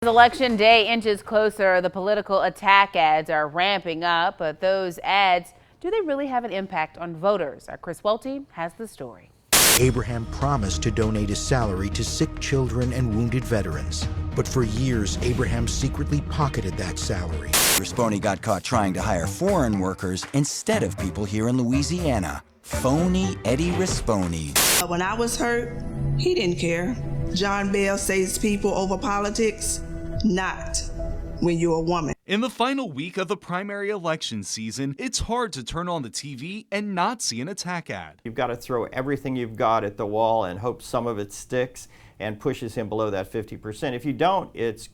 As Election Day inches closer, the political attack ads are ramping up. But those ads, do they really have an impact on voters? Our Chris Welty has the story. Abraham promised to donate his salary to sick children and wounded veterans. But for years, Abraham secretly pocketed that salary. Risponi got caught trying to hire foreign workers instead of people here in Louisiana. Phony Eddie Risponi. When I was hurt, he didn't care. John Bell saves people over politics, not when you're a woman. In the final week of the primary election season, it's hard to turn on the TV and not see an attack ad. You've got to throw everything you've got at the wall and hope some of it sticks and pushes him below that 50%. If you don't, it's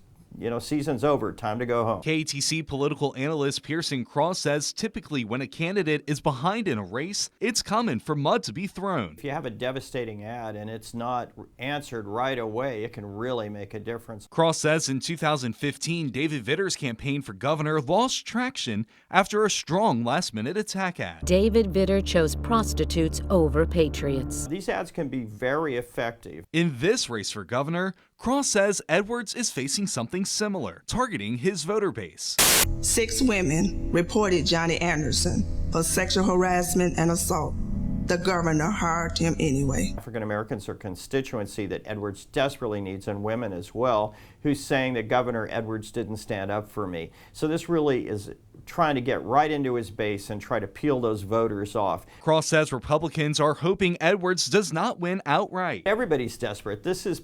season's over, time to go home. KATC political analyst Pearson Cross says typically when a candidate is behind in a race, it's common for mud to be thrown. If you have a devastating ad and it's not answered right away, it can really make a difference. Cross says in 2015, David Vitter's campaign for governor lost traction after a strong last-minute attack ad. David Vitter chose prostitutes over patriots. These ads can be very effective. In this race for governor, Cross says Edwards is facing something similar, targeting his voter base. 6 women reported Johnny Anderson for sexual harassment and assault. The governor hired him anyway. African Americans are a constituency that Edwards desperately needs, and women as well, who's saying that Governor Edwards didn't stand up for me. So this really is trying to get right into his base and try to peel those voters off. Cross says Republicans are hoping Edwards does not win outright. Everybody's desperate. This is,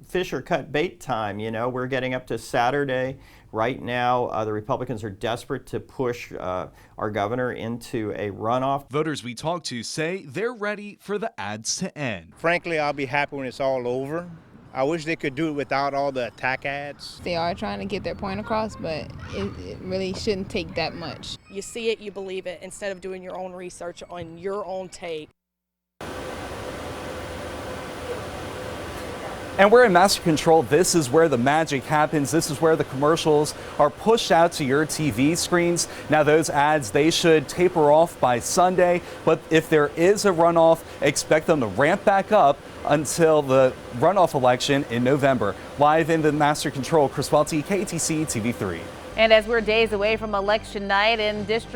fish or cut bait time. We're getting up to Saturday. Right now, the Republicans are desperate to push our governor into a runoff. Voters we talked to say they're ready for the ads to end. Frankly, I'll be happy when it's all over. I wish they could do it without all the attack ads. They are trying to get their point across, but it really shouldn't take that much. You see it, you believe it, instead of doing your own research on your own take. And we're in Master Control. This is where the magic happens. This is where the commercials are pushed out to your TV screens. Now, those ads, they should taper off by Sunday. But if there is a runoff, expect them to ramp back up until the runoff election in November. Live in the Master Control, Chris Welty, KATC TV3. And as we're days away from election night in District